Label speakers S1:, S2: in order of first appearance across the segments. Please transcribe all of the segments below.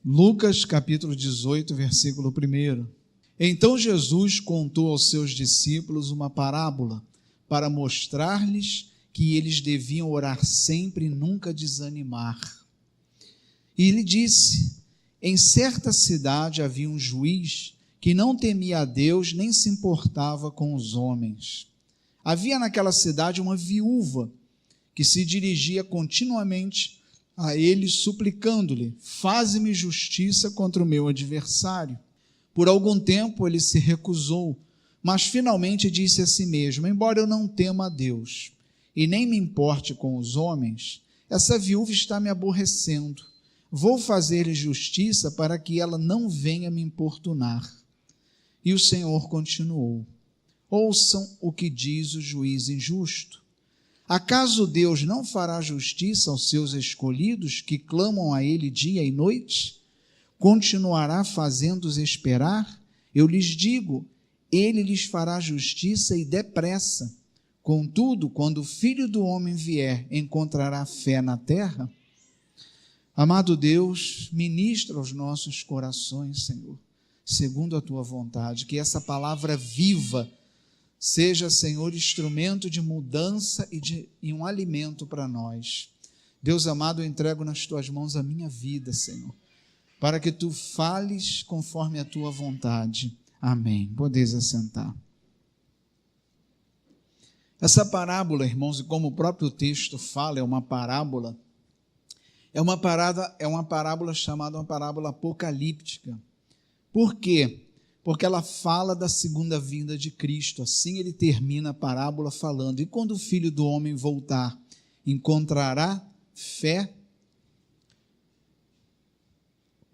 S1: Lucas capítulo 18, versículo 1. Então Jesus contou aos seus discípulos uma parábola para mostrar-lhes que eles deviam orar sempre e nunca desanimar. E ele disse: em certa cidade havia um juiz que não temia a Deus nem se importava com os homens. Havia naquela cidade uma viúva que se dirigia continuamente a ele, suplicando-lhe: faze-me justiça contra o meu adversário. Por algum tempo ele se recusou, mas finalmente disse a si mesmo: embora eu não tema a Deus e nem me importe com os homens, essa viúva está me aborrecendo. Vou fazer-lhe justiça para que ela não venha me importunar. E o Senhor continuou: ouçam o que diz o juiz injusto. Acaso Deus não fará justiça aos seus escolhidos que clamam a ele dia e noite? Continuará fazendo-os esperar? Eu lhes digo, ele lhes fará justiça e depressa. Contudo, quando o Filho do Homem vier, encontrará fé na terra? Amado Deus, ministra aos nossos corações, Senhor, segundo a tua vontade, que essa palavra viva seja, Senhor, instrumento de mudança e um alimento para nós. Deus amado, eu entrego nas tuas mãos a minha vida, Senhor, para que tu fales conforme a tua vontade. Amém. Podeis assentar. Essa parábola, irmãos, e como o próprio texto fala, é uma parábola chamada uma parábola apocalíptica. Por quê? Porque ela fala da segunda vinda de Cristo. Assim ele termina a parábola falando: e quando o Filho do Homem voltar, encontrará fé?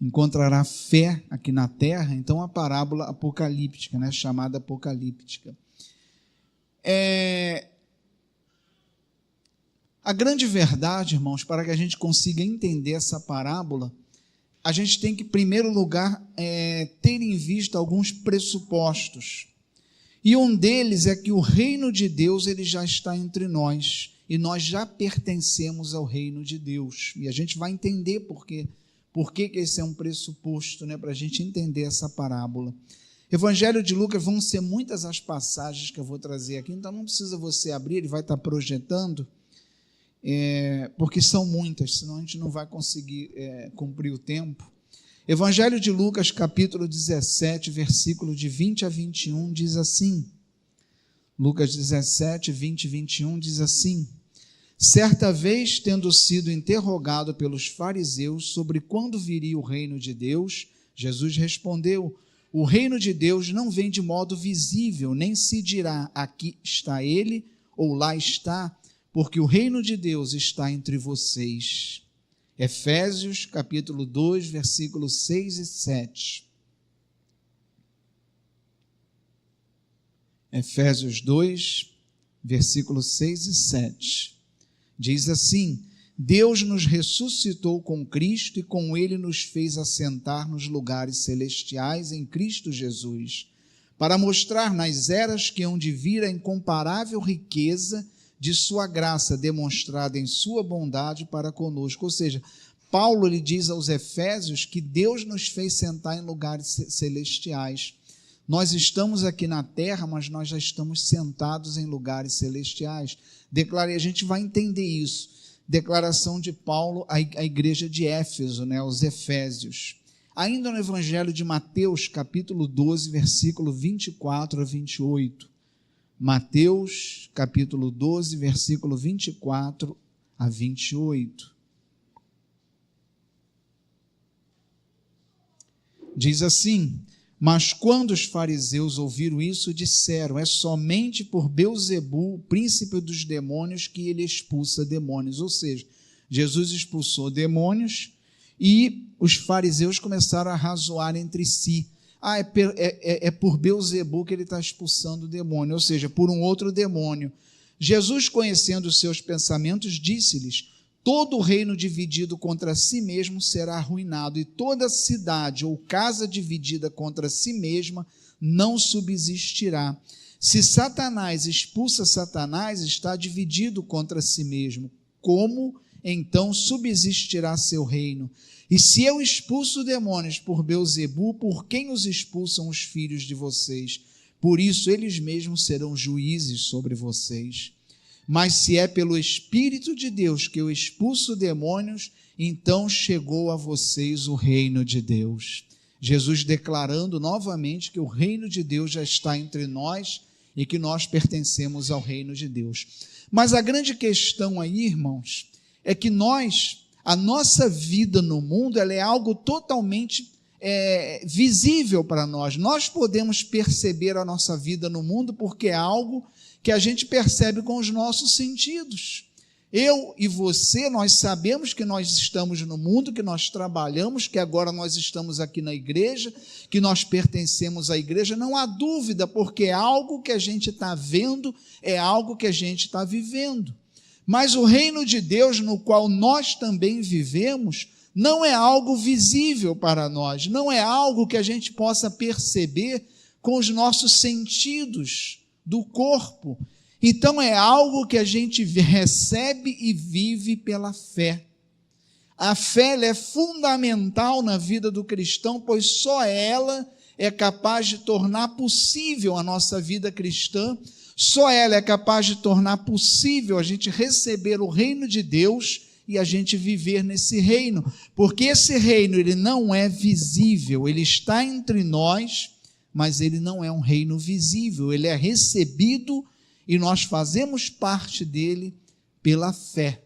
S1: Encontrará fé aqui na terra? Então a parábola apocalíptica, né, chamada apocalíptica. A grande verdade, irmãos, para que a gente consiga entender essa parábola, a gente tem que, em primeiro lugar, ter em vista alguns pressupostos. E um deles é que o reino de Deus ele já está entre nós, e nós já pertencemos ao reino de Deus. E a gente vai entender por que esse é um pressuposto, né, para a gente entender essa parábola. Evangelho de Lucas, vão ser muitas as passagens que eu vou trazer aqui, então não precisa você abrir, ele vai estar projetando, porque são muitas, senão a gente não vai conseguir cumprir o tempo. Evangelho de Lucas, capítulo 17, versículo de 20 a 21, diz assim, Lucas 17, 20 e 21, diz assim: certa vez, tendo sido interrogado pelos fariseus sobre quando viria o reino de Deus, Jesus respondeu: o reino de Deus não vem de modo visível, nem se dirá aqui está ele ou lá está, porque o reino de Deus está entre vocês. Efésios capítulo 2, versículos 6 e 7. Efésios 2, versículos 6 e 7. Diz assim: Deus nos ressuscitou com Cristo e com ele nos fez assentar nos lugares celestiais em Cristo Jesus, para mostrar nas eras que hão de vir a incomparável riqueza de sua graça demonstrada em sua bondade para conosco. Ou seja, Paulo ele diz aos Efésios que Deus nos fez sentar em lugares celestiais. Nós estamos aqui na terra, mas nós já estamos sentados em lugares celestiais. A gente vai entender isso. Declaração de Paulo à igreja de Éfeso, né, aos Efésios. Ainda no Evangelho de Mateus, capítulo 12, versículo 24 a 28. Mateus, capítulo 12, versículo 24 a 28. Diz assim: mas quando os fariseus ouviram isso, disseram: é somente por Belzebu, o príncipe dos demônios, que ele expulsa demônios. Ou seja, Jesus expulsou demônios e os fariseus começaram a razoar entre si. É por Belzebu que ele está expulsando o demônio, ou seja, por um outro demônio. Jesus, conhecendo os seus pensamentos, disse-lhes: todo reino dividido contra si mesmo será arruinado, e toda cidade ou casa dividida contra si mesma não subsistirá. Se Satanás expulsa Satanás, está dividido contra si mesmo. Como então subsistirá seu reino? E se eu expulso demônios por Beelzebu, por quem os expulsam os filhos de vocês? Por isso eles mesmos serão juízes sobre vocês. Mas se é pelo Espírito de Deus que eu expulso demônios, então chegou a vocês o reino de Deus. Jesus declarando novamente que o reino de Deus já está entre nós e que nós pertencemos ao reino de Deus. Mas a grande questão aí, irmãos, é que a nossa vida no mundo, ela é algo totalmente visível para nós. Nós podemos perceber a nossa vida no mundo porque é algo que a gente percebe com os nossos sentidos. Eu e você, nós sabemos que nós estamos no mundo, que nós trabalhamos, que agora nós estamos aqui na igreja, que nós pertencemos à igreja, não há dúvida, porque é algo que a gente está vendo, é algo que a gente está vivendo. Mas o reino de Deus, no qual nós também vivemos, não é algo visível para nós, não é algo que a gente possa perceber com os nossos sentidos do corpo. Então é algo que a gente recebe e vive pela fé. A fé ela é fundamental na vida do cristão, pois só ela é capaz de tornar possível a nossa vida cristã, só ela é capaz de tornar possível a gente receber o reino de Deus e a gente viver nesse reino, porque esse reino ele não é visível, ele está entre nós, mas ele não é um reino visível, ele é recebido e nós fazemos parte dele pela fé.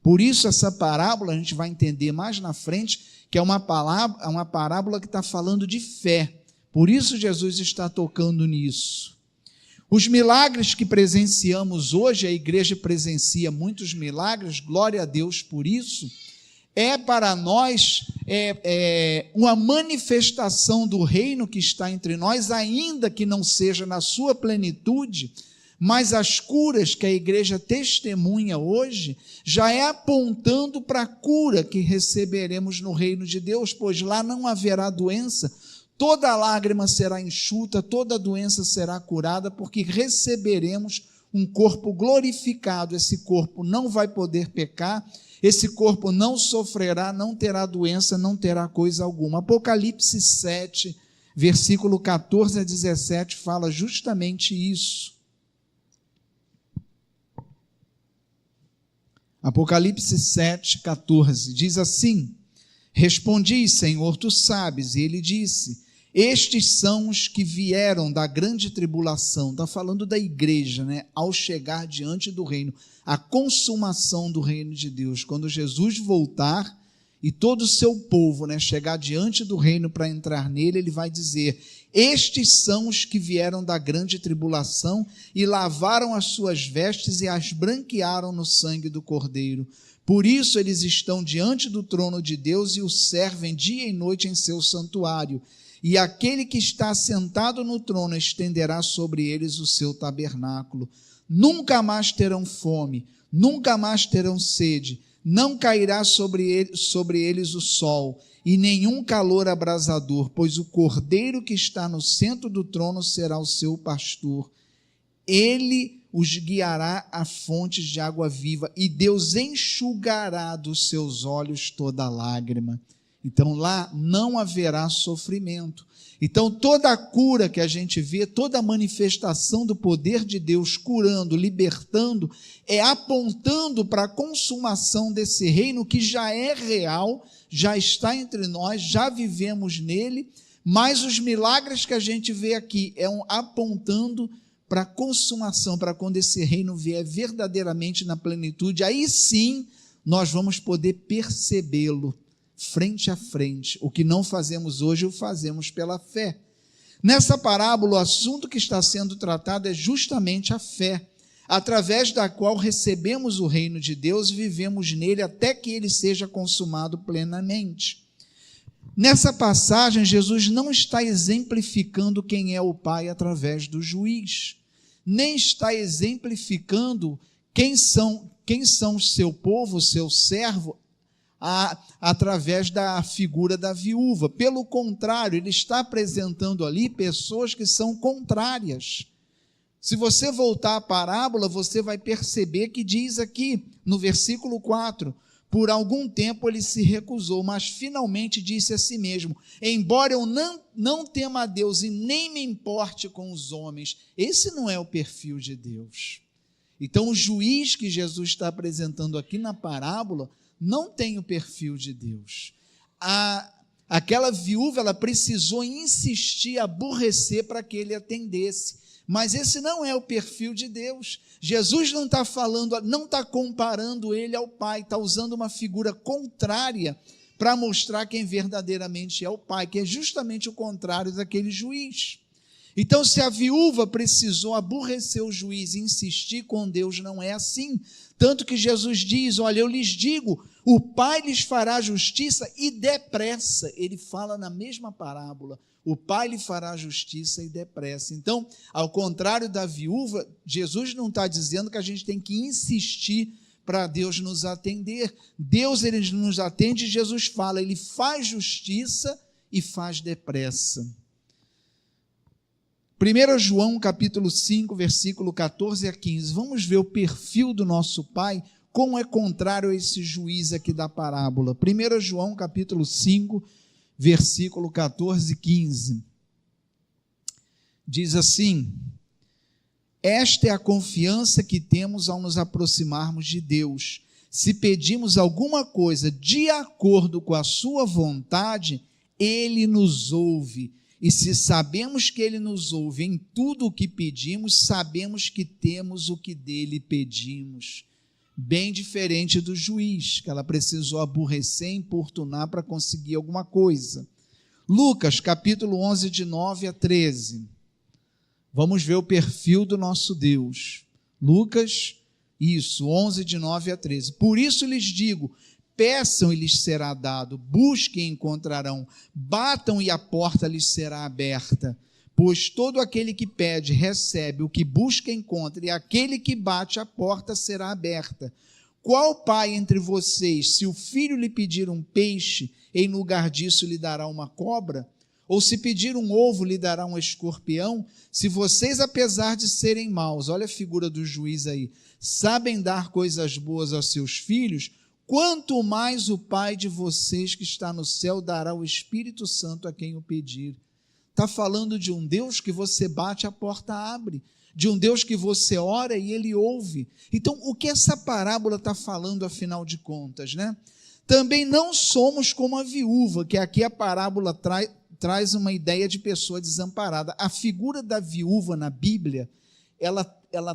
S1: Por isso essa parábola a gente vai entender mais na frente, que é uma parábola que está falando de fé. Por isso Jesus está tocando nisso. Os milagres que presenciamos hoje, a igreja presencia muitos milagres, glória a Deus por isso, é para nós uma manifestação do reino que está entre nós, ainda que não seja na sua plenitude, mas as curas que a igreja testemunha hoje, já é apontando para a cura que receberemos no reino de Deus, pois lá não haverá doença, toda lágrima será enxuta, toda doença será curada, porque receberemos um corpo glorificado. Esse corpo não vai poder pecar, esse corpo não sofrerá, não terá doença, não terá coisa alguma. Apocalipse 7, versículo 14 a 17, fala justamente isso. Apocalipse 7, 14, diz assim: respondi, Senhor, tu sabes. E ele disse: estes são os que vieram da grande tribulação. Está falando da igreja, né? Ao chegar diante do reino, a consumação do reino de Deus. Quando Jesus voltar e todo o seu povo, né, chegar diante do reino para entrar nele, ele vai dizer: estes são os que vieram da grande tribulação e lavaram as suas vestes e as branquearam no sangue do Cordeiro. Por isso eles estão diante do trono de Deus e o servem dia e noite em seu santuário. E aquele que está sentado no trono estenderá sobre eles o seu tabernáculo. Nunca mais terão fome, nunca mais terão sede, não cairá sobre eles o sol, e nenhum calor abrasador, pois o Cordeiro que está no centro do trono será o seu pastor. Ele os guiará a fontes de água viva, e Deus enxugará dos seus olhos toda lágrima. Então lá não haverá sofrimento. Então toda a cura que a gente vê, toda a manifestação do poder de Deus curando, libertando, é apontando para a consumação desse reino que já é real, já está entre nós, já vivemos nele, mas os milagres que a gente vê aqui apontando para a consumação, para quando esse reino vier verdadeiramente na plenitude, aí sim nós vamos poder percebê-lo frente a frente. O que não fazemos hoje, o fazemos pela fé. Nessa parábola, o assunto que está sendo tratado é justamente a fé, através da qual recebemos o reino de Deus e vivemos nele até que ele seja consumado plenamente. Nessa passagem, Jesus não está exemplificando quem é o Pai através do juiz, nem está exemplificando quem são o seu povo, o seu servo, através da figura da viúva. Pelo contrário, ele está apresentando ali pessoas que são contrárias. Se você voltar à parábola, você vai perceber que diz aqui no versículo 4: Por algum tempo ele se recusou, mas finalmente disse a si mesmo: embora eu não tema a Deus e nem me importe com os homens. Esse não é o perfil de Deus. Então o juiz que Jesus está apresentando aqui na parábola não tem o perfil de Deus. Aquela viúva, ela precisou insistir, aborrecer para que ele atendesse. Mas esse não é o perfil de Deus. Jesus não está falando, não está comparando ele ao Pai, está usando uma figura contrária para mostrar quem verdadeiramente é o Pai, que é justamente o contrário daquele juiz. Então, se a viúva precisou aborrecer o juiz e insistir com Deus, não é assim. Tanto que Jesus diz: olha, eu lhes digo, o Pai lhes fará justiça e depressa. Ele fala na mesma parábola: o Pai lhe fará justiça e depressa. Então, ao contrário da viúva, Jesus não está dizendo que a gente tem que insistir para Deus nos atender. Deus, ele nos atende, e Jesus fala, ele faz justiça e faz depressa. 1 João capítulo 5, versículo 14 a 15. Vamos ver o perfil do nosso Pai, como é contrário a esse juiz aqui da parábola. 1 João capítulo 5, versículo 14 e 15. Diz assim: esta é a confiança que temos ao nos aproximarmos de Deus. Se pedimos alguma coisa de acordo com a sua vontade, ele nos ouve. E se sabemos que ele nos ouve em tudo o que pedimos, sabemos que temos o que dele pedimos. Bem diferente do juiz, que ela precisou aborrecer e importunar para conseguir alguma coisa. Lucas, capítulo 11, de 9 a 13. Vamos ver o perfil do nosso Deus. Lucas, 11, de 9 a 13. Por isso lhes digo, peçam e lhes será dado, busquem e encontrarão, batam e a porta lhes será aberta. Pois todo aquele que pede, recebe, o que busca, encontra, e aquele que bate, a porta será aberta. Qual pai entre vocês, se o filho lhe pedir um peixe, em lugar disso lhe dará uma cobra? Ou se pedir um ovo, lhe dará um escorpião? Se vocês, apesar de serem maus, olha a figura do juiz aí, sabem dar coisas boas aos seus filhos, quanto mais o Pai de vocês que está no céu dará o Espírito Santo a quem o pedir. Está falando de um Deus que você bate, a porta abre, de um Deus que você ora e ele ouve. Então, o que essa parábola está falando, afinal de contas, né? Também não somos como a viúva, que aqui a parábola traz uma ideia de pessoa desamparada. A figura da viúva na Bíblia, ela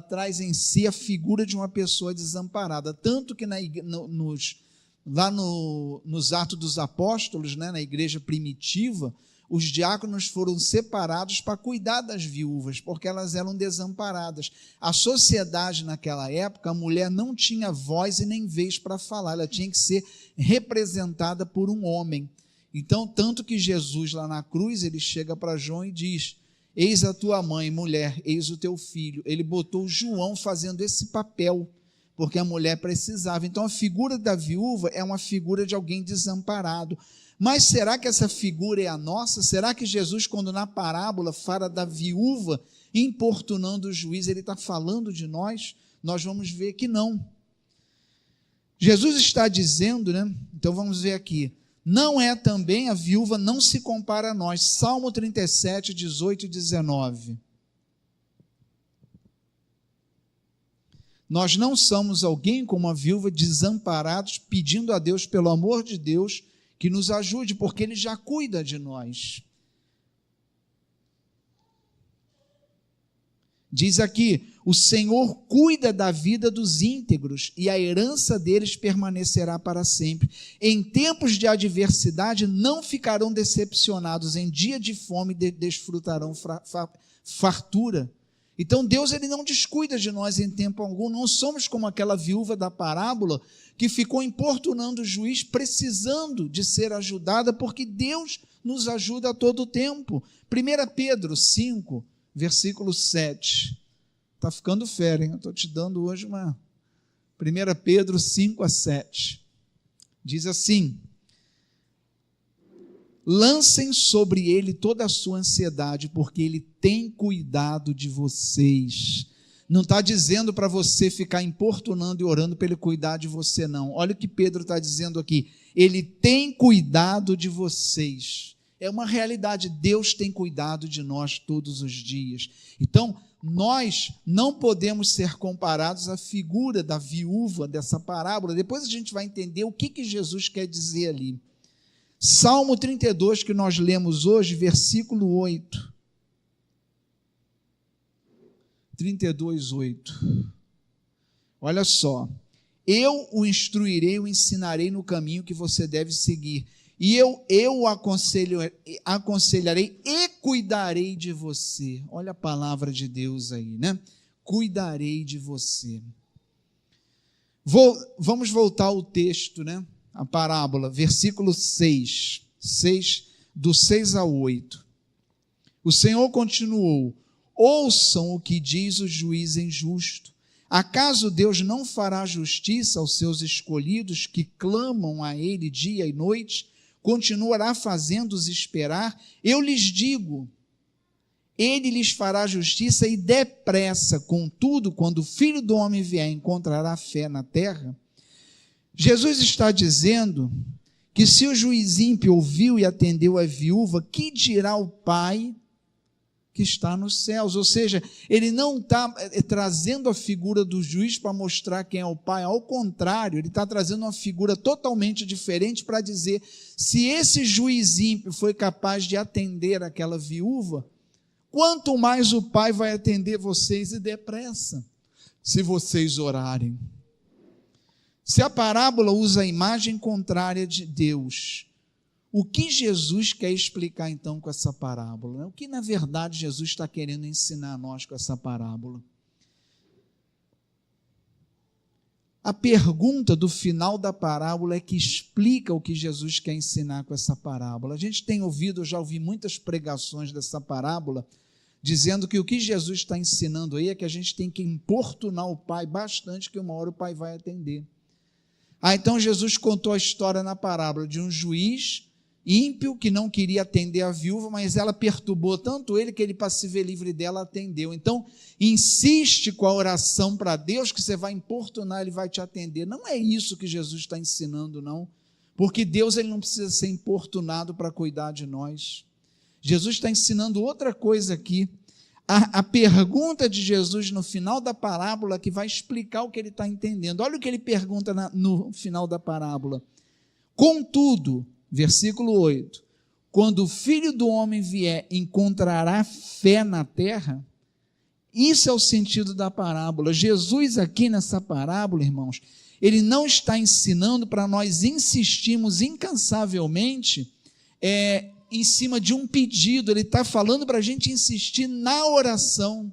S1: traz em si a figura de uma pessoa desamparada, tanto que lá nos Atos dos Apóstolos, né, na igreja primitiva, os diáconos foram separados para cuidar das viúvas, porque elas eram desamparadas. A sociedade naquela época, a mulher não tinha voz e nem vez para falar, ela tinha que ser representada por um homem. Então, tanto que Jesus lá na cruz, ele chega para João e diz: eis a tua mãe, mulher, eis o teu filho. Ele botou João fazendo esse papel, porque a mulher precisava. Então, a figura da viúva é uma figura de alguém desamparado. Mas será que essa figura é a nossa? Será que Jesus, quando na parábola fala da viúva importunando o juiz, ele está falando de nós? Nós vamos ver que não. Jesus está dizendo, né? Então vamos ver aqui. Não é também, a viúva não se compara a nós. Salmo 37, 18 e 19. Nós não somos alguém como a viúva, desamparados, pedindo a Deus, pelo amor de Deus, que nos ajude, porque ele já cuida de nós. Diz aqui: o Senhor cuida da vida dos íntegros e a herança deles permanecerá para sempre. Em tempos de adversidade não ficarão decepcionados, em dia de fome desfrutarão fartura. Então Deus, ele não descuida de nós em tempo algum. Não somos como aquela viúva da parábola que ficou importunando o juiz, precisando de ser ajudada, porque Deus nos ajuda a todo tempo. 1 Pedro 5, versículo 7. Está ficando fera, hein? Eu estou te dando hoje uma... 1 Pedro 5 a 7. Diz assim: lancem sobre ele toda a sua ansiedade, porque ele tem cuidado de vocês. Não está dizendo para você ficar importunando e orando para ele cuidar de você, não. Olha o que Pedro está dizendo aqui. Ele tem cuidado de vocês. É uma realidade. Deus tem cuidado de nós todos os dias. Então, nós não podemos ser comparados à figura da viúva dessa parábola. Depois a gente vai entender o que Jesus quer dizer ali. Salmo 32, que nós lemos hoje, versículo 8. 32, 8. Olha só. Eu o instruirei, o ensinarei no caminho que você deve seguir. E eu o aconselharei e cuidarei de você. Olha a palavra de Deus aí, né? Cuidarei de você. Vamos voltar ao texto, né? A parábola, versículo 6, do 6 ao 8. O Senhor continuou: ouçam o que diz o juiz injusto. Acaso Deus não fará justiça aos seus escolhidos que clamam a Ele dia e noite? Continuará fazendo-os esperar? Eu lhes digo, Ele lhes fará justiça e depressa. Contudo, quando o Filho do Homem vier, encontrará fé na terra? Jesus está dizendo que se o juiz ímpio ouviu e atendeu a viúva, que dirá o Pai que está nos céus? Ou seja, ele não está trazendo a figura do juiz para mostrar quem é o Pai, ao contrário, ele está trazendo uma figura totalmente diferente para dizer, se esse juiz ímpio foi capaz de atender aquela viúva, quanto mais o Pai vai atender vocês e depressa, se vocês orarem. Se a parábola usa a imagem contrária de Deus, o que Jesus quer explicar então com essa parábola? O que na verdade Jesus está querendo ensinar a nós com essa parábola? A pergunta do final da parábola é que explica o que Jesus quer ensinar com essa parábola. A gente tem ouvido, eu já ouvi muitas pregações dessa parábola, dizendo que o que Jesus está ensinando aí é que a gente tem que importunar o Pai bastante, que uma hora o Pai vai atender. Então Jesus contou a história na parábola de um juiz ímpio que não queria atender a viúva, mas ela perturbou tanto ele que ele, para se ver livre dela, atendeu. Então, insiste com a oração para Deus, que você vai importunar, ele vai te atender. Não é isso que Jesus está ensinando, não, porque Deus ele não precisa ser importunado para cuidar de nós. Jesus está ensinando outra coisa aqui. A pergunta de Jesus no final da parábola que vai explicar o que ele está entendendo. Olha o que ele pergunta no final da parábola. Contudo, versículo 8, quando o Filho do Homem vier, encontrará fé na terra? Isso é o sentido da parábola. Jesus aqui nessa parábola, irmãos, ele não está ensinando para nós insistirmos incansavelmente em cima de um pedido, ele está falando para a gente insistir na oração.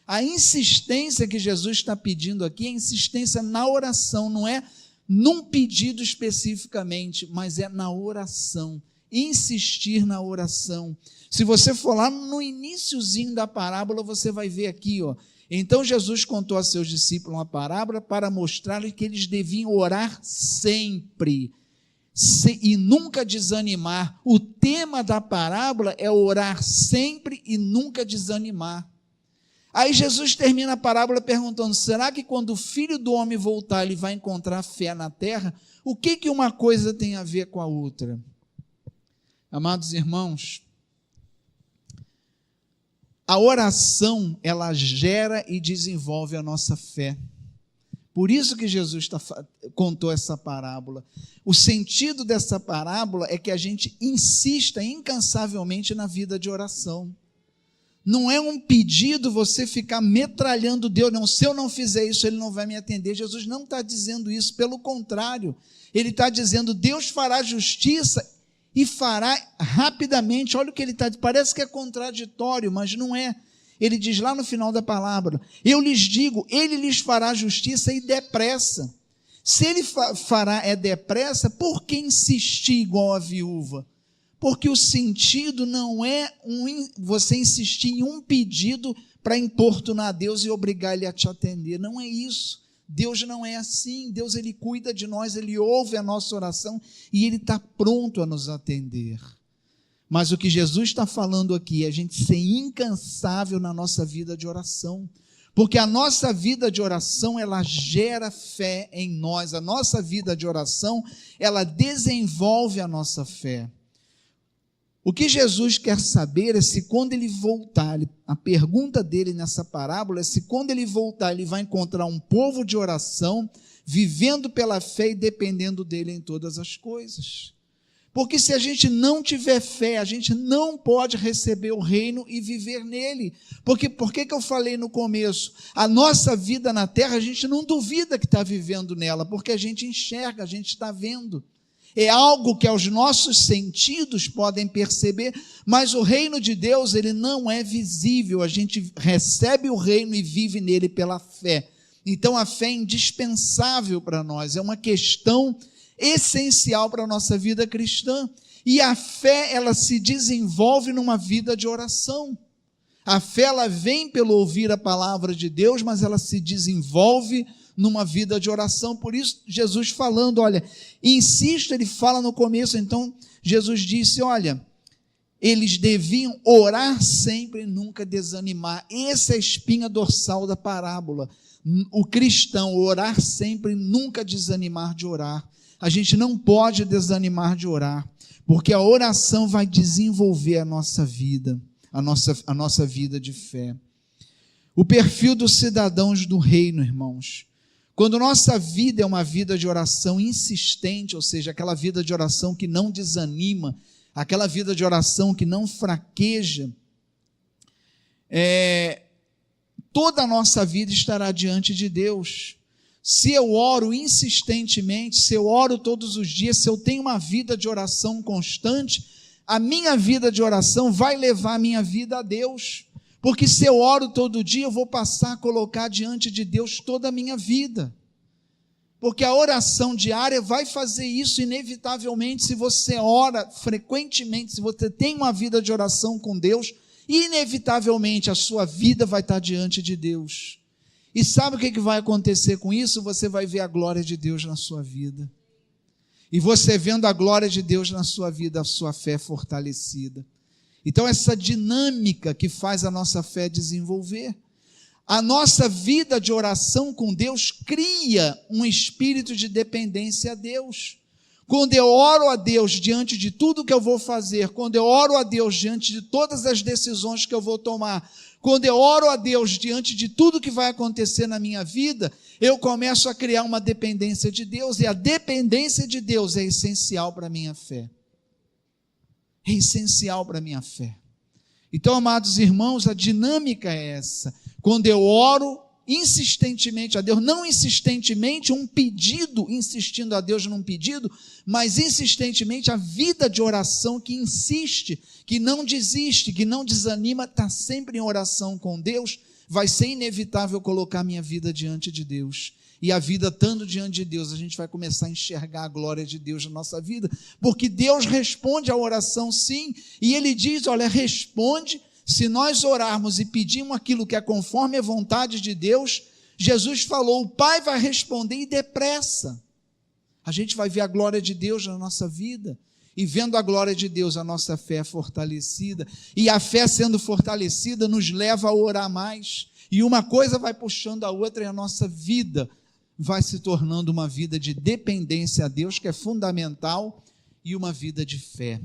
S1: A insistência que Jesus está pedindo aqui é insistência na oração, não é num pedido especificamente, mas é na oração, insistir na oração. Se você for lá no iniciozinho da parábola, você vai ver aqui, ó. Então Jesus contou a seus discípulos uma parábola para mostrar-lhes que eles deviam orar sempre, e nunca desanimar. O tema da parábola é orar sempre e nunca desanimar. Aí Jesus termina a parábola perguntando, será que quando o Filho do Homem voltar, ele vai encontrar fé na terra? O que uma coisa tem a ver com a outra? Amados irmãos, a oração, ela gera e desenvolve a nossa fé. Por isso que Jesus contou essa parábola. O sentido dessa parábola é que a gente insista incansavelmente na vida de oração. Não é um pedido você ficar metralhando Deus, não, se eu não fizer isso, ele não vai me atender. Jesus não está dizendo isso, pelo contrário, ele está dizendo, Deus fará justiça e fará rapidamente. Olha o que ele está dizendo, parece que é contraditório, mas não é. Ele diz lá no final da palavra, eu lhes digo, ele lhes fará justiça e depressa. Se ele fará depressa, por que insistir igual a viúva? Porque o sentido não é você insistir em um pedido para importunar Deus e obrigar Ele a te atender. Não é isso. Deus não é assim. Deus ele cuida de nós, Ele ouve a nossa oração e Ele está pronto a nos atender. Mas o que Jesus está falando aqui é a gente ser incansável na nossa vida de oração. Porque a nossa vida de oração, ela gera fé em nós. A nossa vida de oração, ela desenvolve a nossa fé. O que Jesus quer saber é se quando ele voltar, a pergunta dele nessa parábola é se quando ele voltar, ele vai encontrar um povo de oração, vivendo pela fé e dependendo dele em todas as coisas. Porque se a gente não tiver fé, a gente não pode receber o reino e viver nele. Por que eu falei no começo? A nossa vida na terra, a gente não duvida que está vivendo nela, porque a gente enxerga, a gente está vendo. É algo que aos nossos sentidos podem perceber, mas o reino de Deus, ele não é visível. A gente recebe o reino e vive nele pela fé. Então a fé é indispensável para nós, é uma questão essencial para a nossa vida cristã. E a fé, ela se desenvolve numa vida de oração. A fé, ela vem pelo ouvir a palavra de Deus, mas ela se desenvolve numa vida de oração. Por isso, Jesus falando, olha, insisto, ele fala no começo, então, Jesus disse, olha, eles deviam orar sempre e nunca desanimar. Essa é a espinha dorsal da parábola. O cristão, orar sempre e nunca desanimar de orar. A gente não pode desanimar de orar, porque a oração vai desenvolver a nossa vida, a nossa vida de fé. O perfil dos cidadãos do reino, irmãos. Quando nossa vida é uma vida de oração insistente, ou seja, aquela vida de oração que não desanima, aquela vida de oração que não fraqueja, toda a nossa vida estará diante de Deus. Se eu oro insistentemente, se eu oro todos os dias, se eu tenho uma vida de oração constante, a minha vida de oração vai levar a minha vida a Deus. Porque se eu oro todo dia, eu vou passar a colocar diante de Deus toda a minha vida. Porque a oração diária vai fazer isso inevitavelmente. Se você ora frequentemente, se você tem uma vida de oração com Deus, inevitavelmente a sua vida vai estar diante de Deus. E sabe o que vai acontecer com isso? Você vai ver a glória de Deus na sua vida. E você vendo a glória de Deus na sua vida, a sua fé é fortalecida. Então essa dinâmica que faz a nossa fé desenvolver. A nossa vida de oração com Deus cria um espírito de dependência a Deus. Quando eu oro a Deus diante de tudo que eu vou fazer, quando eu oro a Deus diante de todas as decisões que eu vou tomar, quando eu oro a Deus diante de tudo que vai acontecer na minha vida, eu começo a criar uma dependência de Deus, e a dependência de Deus é essencial para a minha fé. É essencial para a minha fé. Então, amados irmãos, a dinâmica é essa. Quando eu oro insistentemente a Deus, não insistentemente um pedido, insistindo a Deus num pedido, mas insistentemente a vida de oração que insiste, que não desiste, que não desanima, está sempre em oração com Deus, vai ser inevitável colocar minha vida diante de Deus. E a vida estando diante de Deus, a gente vai começar a enxergar a glória de Deus na nossa vida, porque Deus responde à oração sim, e Ele diz, olha, responde. Se nós orarmos e pedirmos aquilo que é conforme a vontade de Deus, Jesus falou, o Pai vai responder e depressa. A gente vai ver a glória de Deus na nossa vida, e vendo a glória de Deus, a nossa fé é fortalecida, e a fé sendo fortalecida nos leva a orar mais, e uma coisa vai puxando a outra, e a nossa vida vai se tornando uma vida de dependência a Deus, que é fundamental, e uma vida de fé.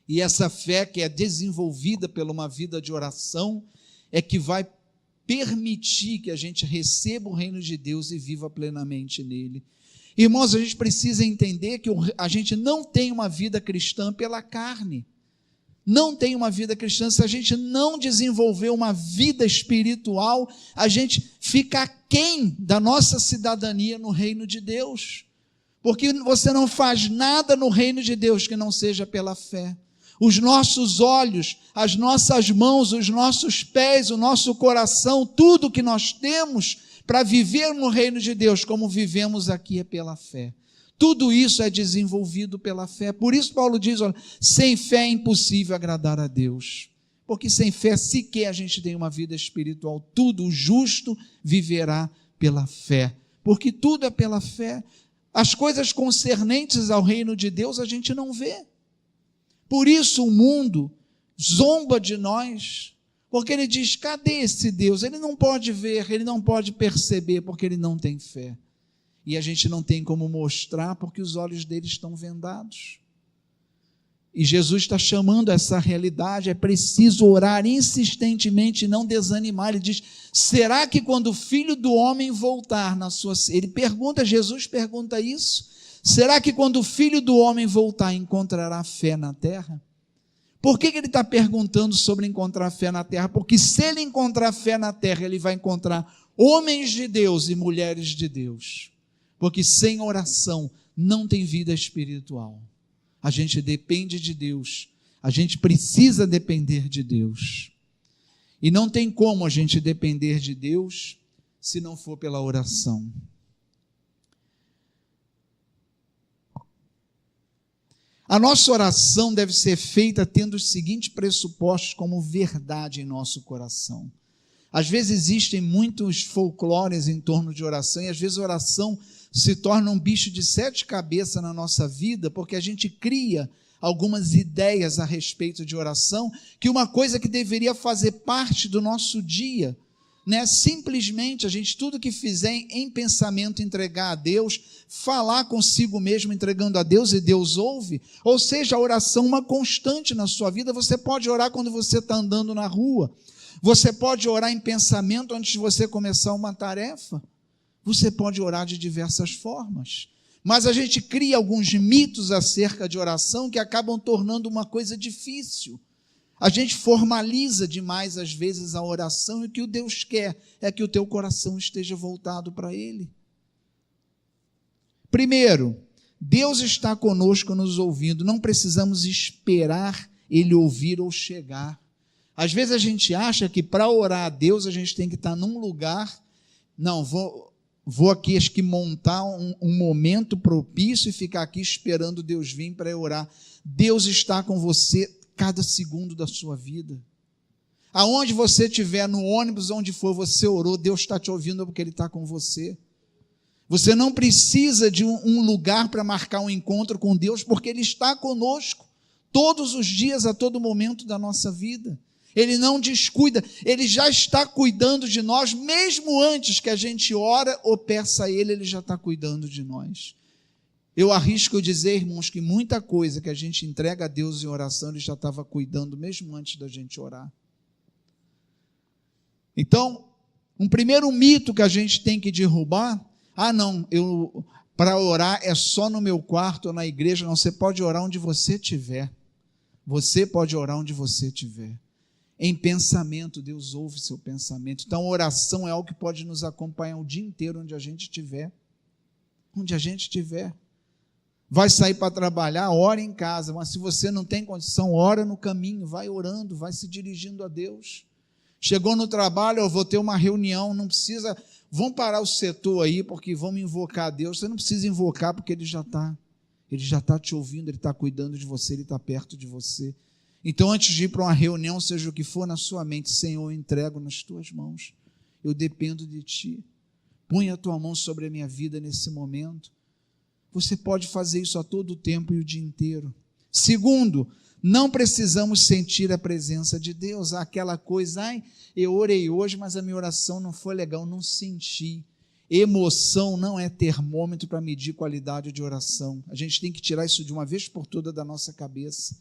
S1: E essa fé que é desenvolvida pela uma vida de oração é que vai permitir que a gente receba o reino de Deus e viva plenamente nele. Irmãos, a gente precisa entender que a gente não tem uma vida cristã pela carne. Não tem uma vida cristã. Se a gente não desenvolver uma vida espiritual, a gente fica aquém da nossa cidadania no reino de Deus. Porque você não faz nada no reino de Deus que não seja pela fé. Os nossos olhos, as nossas mãos, os nossos pés, o nosso coração, tudo que nós temos para viver no reino de Deus, como vivemos aqui, é pela fé. Tudo isso é desenvolvido pela fé. Por isso Paulo diz, olha, sem fé é impossível agradar a Deus. Porque sem fé sequer a gente tem uma vida espiritual. Tudo o justo viverá pela fé. Porque tudo é pela fé. As coisas concernentes ao reino de Deus a gente não vê. Por isso o mundo zomba de nós, Porque ele diz, cadê esse Deus? Ele não pode ver, ele não pode perceber, porque ele não tem fé. E a gente não tem como mostrar, porque os olhos dele estão vendados. E Jesus está chamando essa realidade, é preciso orar insistentemente e não desanimar. Ele diz, será que quando o Filho do Homem voltar na sua... Ele pergunta, Jesus pergunta isso, será que quando o Filho do Homem voltar encontrará fé na terra? Por que ele está perguntando sobre encontrar fé na terra? Porque se ele encontrar fé na terra, ele vai encontrar homens de Deus e mulheres de Deus. Porque sem oração não tem vida espiritual. A gente depende de Deus, a gente precisa depender de Deus. E não tem como a gente depender de Deus se não for pela oração. A nossa oração deve ser feita tendo os seguintes pressupostos como verdade em nosso coração. Às vezes existem muitos folclores em torno de oração, e às vezes a oração se torna um bicho de 7 cabeças na nossa vida, porque a gente cria algumas ideias a respeito de oração, que uma coisa que deveria fazer parte do nosso dia, né? Simplesmente a gente, tudo que fizer em pensamento, entregar a Deus, falar consigo mesmo, entregando a Deus, e Deus ouve, ou seja, a oração uma constante na sua vida. Você pode orar quando você está andando na rua, você pode orar em pensamento antes de você começar uma tarefa, você pode orar de diversas formas, mas a gente cria alguns mitos acerca de oração que acabam tornando uma coisa difícil. A gente formaliza demais às vezes a oração, e o que o Deus quer é que o teu coração esteja voltado para Ele. Primeiro, Deus está conosco nos ouvindo, não precisamos esperar Ele ouvir ou chegar. Às vezes a gente acha que para orar a Deus a gente tem que estar num lugar, não, vou aqui acho que montar um momento propício e ficar aqui esperando Deus vir para eu orar. Deus está com você cada segundo da sua vida. Aonde você estiver, no ônibus, onde for, você orou, Deus está te ouvindo porque Ele está com você. Você não precisa de um lugar para marcar um encontro com Deus, porque Ele está conosco todos os dias, a todo momento da nossa vida. Ele não descuida, Ele já está cuidando de nós, mesmo antes que a gente ora ou peça a Ele, Ele já está cuidando de nós. Eu arrisco dizer, irmãos, que muita coisa que a gente entrega a Deus em oração, Ele já estava cuidando, mesmo antes da gente orar. Então, um primeiro mito que a gente tem que derrubar, não, para orar é só no meu quarto ou na igreja. Não, você pode orar onde você estiver. Você pode orar onde você estiver. Em pensamento, Deus ouve seu pensamento. Então, a oração é algo que pode nos acompanhar o dia inteiro, onde a gente estiver. Onde a gente estiver. Vai sair para trabalhar, ora em casa. Mas se você não tem condição, ora no caminho, vai orando, vai se dirigindo a Deus. Chegou no trabalho, eu vou ter uma reunião, não precisa, vamos parar o setor aí, porque vamos invocar a Deus. Você não precisa invocar, porque Ele já está te ouvindo, Ele está cuidando de você, Ele está perto de você. Então, antes de ir para uma reunião, seja o que for na sua mente, Senhor, eu entrego nas tuas mãos, eu dependo de ti, põe a tua mão sobre a minha vida nesse momento. Você pode fazer isso a todo tempo e o dia inteiro. Segundo, não precisamos sentir a presença de Deus. Aquela coisa, eu orei hoje, mas a minha oração não foi legal, não senti. Emoção não é termômetro para medir qualidade de oração. A gente tem que tirar isso de uma vez por todas da nossa cabeça.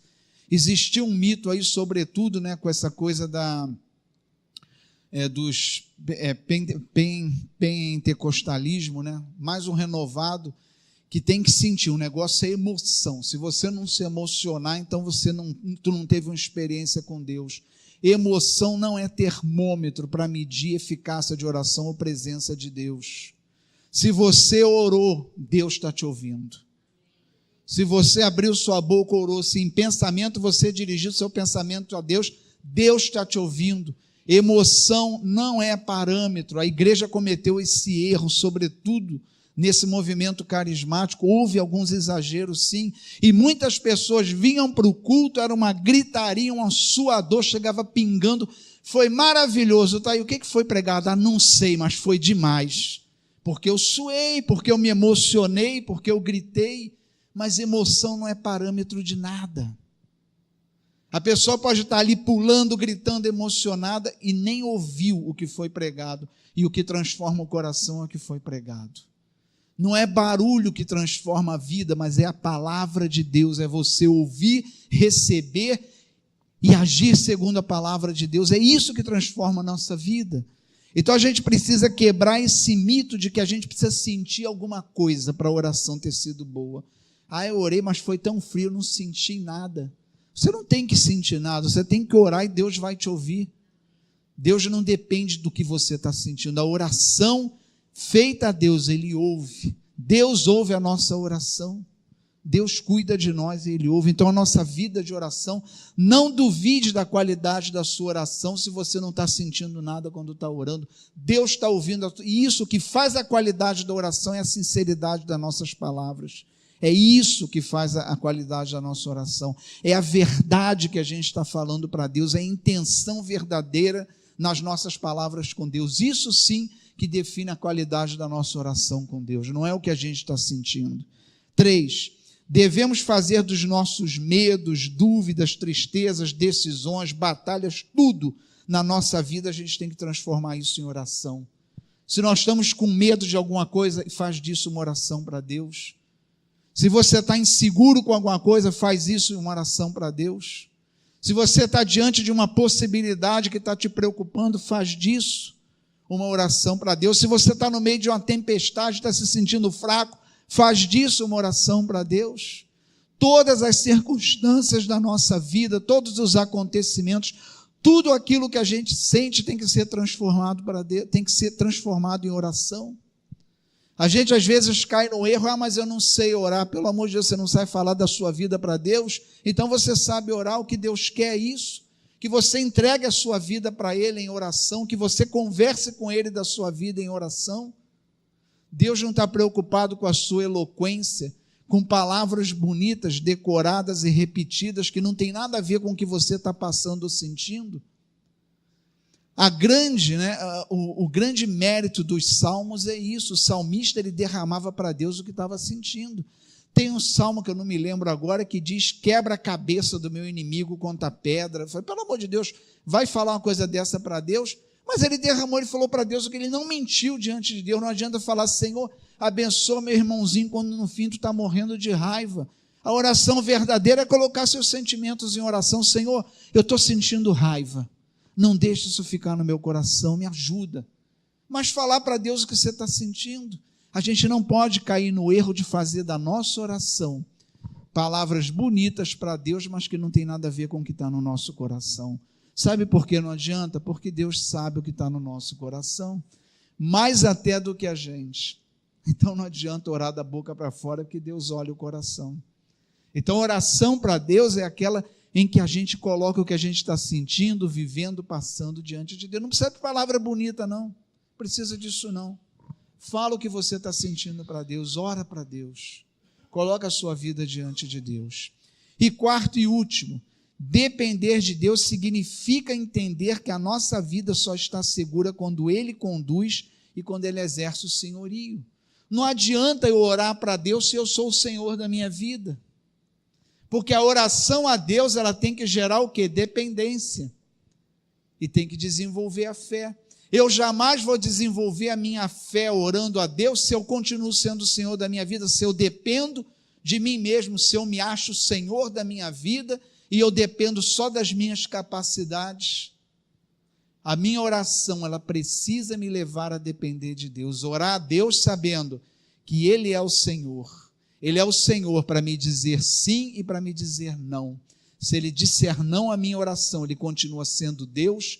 S1: Existia um mito aí, sobretudo, né, com essa coisa dos pentecostalismo, né, mais um renovado, que tem que sentir, o negócio é emoção. Se você não se emocionar, então tu não teve uma experiência com Deus. Emoção não é termômetro para medir eficácia de oração ou presença de Deus. Se você orou, Deus está te ouvindo. Se você abriu sua boca, orou, se em pensamento você dirigiu seu pensamento a Deus, Deus está te ouvindo. Emoção não é parâmetro. A igreja cometeu esse erro, sobretudo nesse movimento carismático. Houve alguns exageros, sim, e muitas pessoas vinham para o culto, era uma gritaria, um suador, chegava pingando, foi maravilhoso, tá? E o que foi pregado? Não sei, mas foi demais, porque eu suei, porque eu me emocionei, porque eu gritei. Mas emoção não é parâmetro de nada. A pessoa pode estar ali pulando, gritando, emocionada e nem ouviu o que foi pregado. E o que transforma o coração é o que foi pregado. Não é barulho que transforma a vida, mas é a palavra de Deus. É você ouvir, receber e agir segundo a palavra de Deus. É isso que transforma a nossa vida. Então a gente precisa quebrar esse mito de que a gente precisa sentir alguma coisa para a oração ter sido boa. Eu orei, mas foi tão frio, eu não senti nada. Você não tem que sentir nada, você tem que orar e Deus vai te ouvir. Deus não depende do que você está sentindo. A oração feita a Deus, Ele ouve. Deus ouve a nossa oração. Deus cuida de nós e Ele ouve. Então a nossa vida de oração, não duvide da qualidade da sua oração se você não está sentindo nada quando está orando. Deus está ouvindo. E isso que faz a qualidade da oração é a sinceridade das nossas palavras. É isso que faz a qualidade da nossa oração. É a verdade que a gente está falando para Deus, é a intenção verdadeira nas nossas palavras com Deus. Isso sim que define a qualidade da nossa oração com Deus, não é o que a gente está sentindo. 3, devemos fazer dos nossos medos, dúvidas, tristezas, decisões, batalhas, tudo na nossa vida, a gente tem que transformar isso em oração. Se nós estamos com medo de alguma coisa, faz disso uma oração para Deus. Se você está inseguro com alguma coisa, faz isso uma oração para Deus. Se você está diante de uma possibilidade que está te preocupando, faz disso uma oração para Deus. Se você está no meio de uma tempestade, está se sentindo fraco, faz disso uma oração para Deus. Todas as circunstâncias da nossa vida, todos os acontecimentos, tudo aquilo que a gente sente tem que ser transformado para Deus, tem que ser transformado em oração. A gente às vezes cai no erro, mas eu não sei orar. Pelo amor de Deus, você não sabe falar da sua vida para Deus? Então você sabe orar, o que Deus quer é isso. Que você entregue a sua vida para Ele em oração, que você converse com Ele da sua vida em oração. Deus não está preocupado com a sua eloquência, com palavras bonitas, decoradas e repetidas, que não tem nada a ver com o que você está passando ou sentindo. O grande mérito dos salmos é isso. O salmista, ele derramava para Deus o que estava sentindo. Tem um salmo que eu não me lembro agora, que diz: quebra a cabeça do meu inimigo contra a pedra. Eu falei, pelo amor de Deus, vai falar uma coisa dessa para Deus? Mas ele derramou, ele falou para Deus que ele não mentiu diante de Deus. Não adianta falar: Senhor, abençoa meu irmãozinho, quando no fim tu está morrendo de raiva. A oração verdadeira é colocar seus sentimentos em oração. Senhor, eu estou sentindo raiva, não deixe isso ficar no meu coração, me ajuda. Mas falar para Deus o que você está sentindo. A gente não pode cair no erro de fazer da nossa oração palavras bonitas para Deus, mas que não tem nada a ver com o que está no nosso coração. Sabe por que não adianta? Porque Deus sabe o que está no nosso coração, mais até do que a gente. Então não adianta orar da boca para fora, porque Deus olha o coração. Então oração para Deus é aquela em que a gente coloca o que a gente está sentindo, vivendo, passando diante de Deus. Não precisa de palavra bonita, não. Precisa disso, não. Fala o que você está sentindo para Deus, ora para Deus. Coloca a sua vida diante de Deus. E 4 e último, depender de Deus significa entender que a nossa vida só está segura quando Ele conduz e quando Ele exerce o senhorio. Não adianta eu orar para Deus se eu sou o Senhor da minha vida. Porque a oração a Deus, ela tem que gerar o quê? Dependência. E tem que desenvolver a fé. Eu jamais vou desenvolver a minha fé orando a Deus se eu continuo sendo o Senhor da minha vida, se eu dependo de mim mesmo, se eu me acho o Senhor da minha vida e eu dependo só das minhas capacidades. A minha oração, ela precisa me levar a depender de Deus. Orar a Deus sabendo que Ele é o Senhor. Ele é o Senhor para me dizer sim e para me dizer não. Se Ele disser não à minha oração, Ele continua sendo Deus,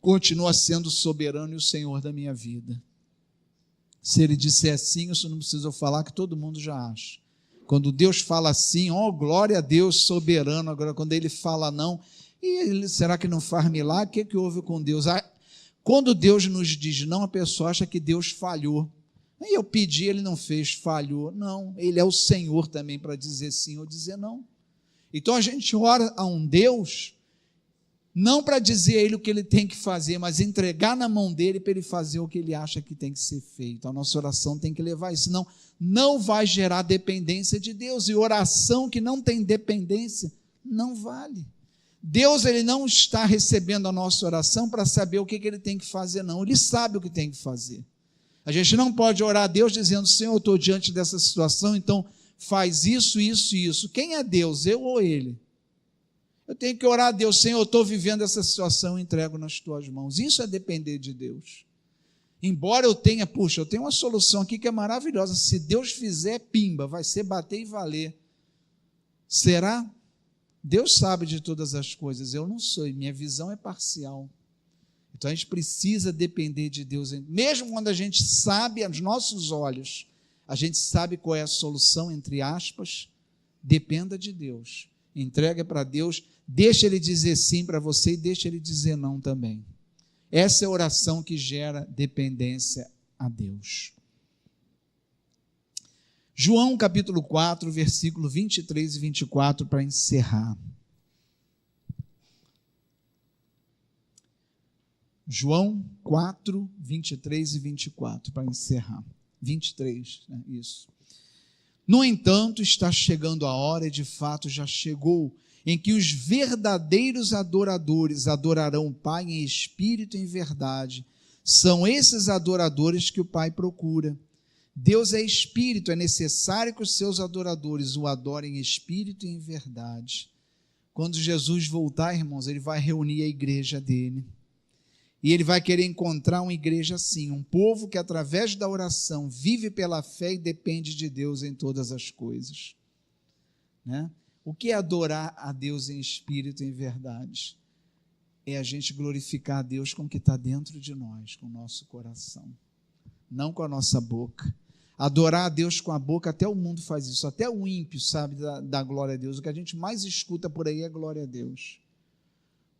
S1: continua sendo soberano e o Senhor da minha vida. Se Ele disser sim, isso não precisa eu falar, que todo mundo já acha. Quando Deus fala sim, glória a Deus, soberano. Agora, quando Ele fala não, será que não faz milagre? O que houve com Deus? Quando Deus nos diz não, a pessoa acha que Deus falhou. Aí eu pedi, Ele não fez, falhou. Não, Ele é o Senhor também para dizer sim ou dizer não. Então a gente ora a um Deus, não para dizer a Ele o que Ele tem que fazer, mas entregar na mão dEle para Ele fazer o que Ele acha que tem que ser feito. A nossa oração tem que levar isso, senão não vai gerar dependência de Deus. E oração que não tem dependência não vale. Deus, ele não está recebendo a nossa oração para saber o que ele tem que fazer, não. Ele sabe o que tem que fazer. A gente não pode orar a Deus dizendo, Senhor, eu estou diante dessa situação, então faz isso, isso e isso. Quem é Deus, eu ou ele? Eu tenho que orar a Deus, Senhor, eu estou vivendo essa situação, eu entrego nas tuas mãos. Isso é depender de Deus. Embora eu tenha uma solução aqui que é maravilhosa. Se Deus fizer, pimba, vai ser bater e valer. Será? Deus sabe de todas as coisas, eu não sou, minha visão é parcial. Então a gente precisa depender de Deus, mesmo quando a gente sabe, aos nossos olhos, a gente sabe qual é a solução, entre aspas, dependa de Deus, entrega para Deus, deixa Ele dizer sim para você e deixa Ele dizer não também. Essa é a oração que gera dependência a Deus. João capítulo 4, versículo 23 e 24, para encerrar. João 4, 23 e 24, para encerrar. 23, né? Isso. No entanto, está chegando a hora, e de fato já chegou, em que os verdadeiros adoradores adorarão o Pai em espírito e em verdade. São esses adoradores que o Pai procura. Deus é espírito, é necessário que os seus adoradores o adorem em espírito e em verdade. Quando Jesus voltar, irmãos, ele vai reunir a igreja dele. E ele vai querer encontrar uma igreja assim, um povo que através da oração vive pela fé e depende de Deus em todas as coisas. Né? O que é adorar a Deus em espírito e em verdade? É a gente glorificar a Deus com o que está dentro de nós, com o nosso coração, não com a nossa boca. Adorar a Deus com a boca, até o mundo faz isso, até o ímpio sabe da glória a Deus. O que a gente mais escuta por aí é glória a Deus.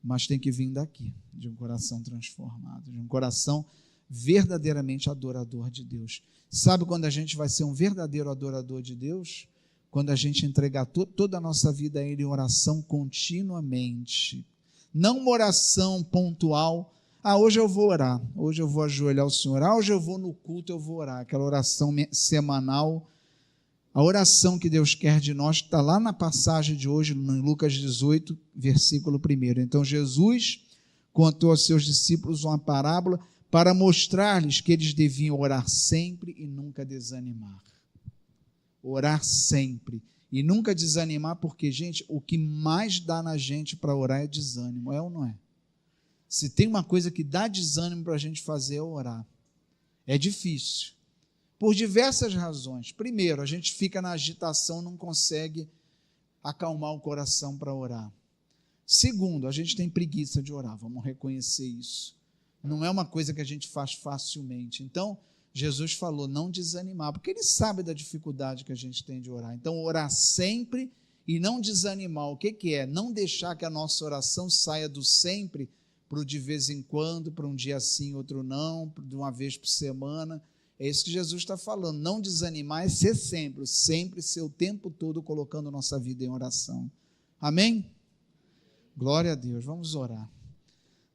S1: Mas tem que vir daqui, de um coração transformado, de um coração verdadeiramente adorador de Deus. Sabe quando a gente vai ser um verdadeiro adorador de Deus? Quando a gente entregar toda a nossa vida a Ele em oração continuamente. Não uma oração pontual. Hoje eu vou orar, hoje eu vou ajoelhar ao Senhor, hoje eu vou no culto, eu vou orar. Aquela oração semanal. A oração que Deus quer de nós está lá na passagem de hoje, em Lucas 18, versículo 1. Então Jesus contou aos seus discípulos uma parábola para mostrar-lhes que eles deviam orar sempre e nunca desanimar. Orar sempre e nunca desanimar, porque, gente, o que mais dá na gente para orar é desânimo, é ou não é? Se tem uma coisa que dá desânimo para a gente fazer é orar. É difícil. Por diversas razões. Primeiro, a gente fica na agitação, não consegue acalmar o coração para orar. Segundo, a gente tem preguiça de orar, vamos reconhecer isso. Não é uma coisa que a gente faz facilmente. Então, Jesus falou, não desanimar, porque Ele sabe da dificuldade que a gente tem de orar. Então, orar sempre e não desanimar. O que é? Não deixar que a nossa oração saia do sempre para o de vez em quando, para um dia sim, outro não, de uma vez por semana. É isso que Jesus está falando. Não desanimar é ser sempre ser o tempo todo colocando nossa vida em oração. Amém? Glória a Deus. Vamos orar.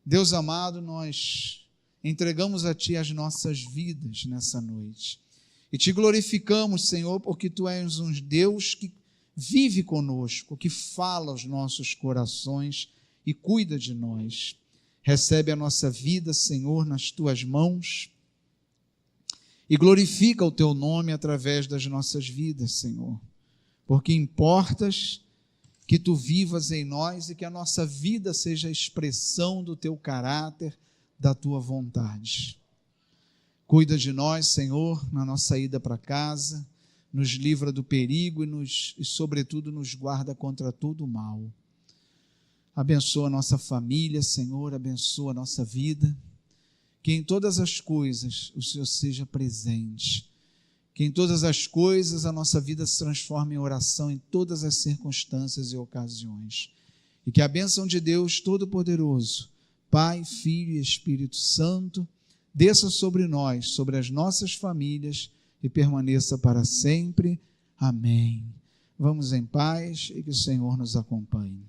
S1: Deus amado, nós entregamos a Ti as nossas vidas nessa noite. E Te glorificamos, Senhor, porque Tu és um Deus que vive conosco, que fala aos nossos corações e cuida de nós. Recebe a nossa vida, Senhor, nas Tuas mãos e glorifica o Teu nome através das nossas vidas, Senhor, porque importas que Tu vivas em nós e que a nossa vida seja a expressão do Teu caráter, da Tua vontade. Cuida de nós, Senhor, na nossa ida para casa, nos livra do perigo e sobretudo, nos guarda contra todo o mal. Abençoa a nossa família, Senhor, abençoa a nossa vida. Que em todas as coisas o Senhor seja presente. Que em todas as coisas a nossa vida se transforme em oração em todas as circunstâncias e ocasiões. E que a bênção de Deus Todo-Poderoso, Pai, Filho e Espírito Santo, desça sobre nós, sobre as nossas famílias e permaneça para sempre. Amém. Vamos em paz e que o Senhor nos acompanhe.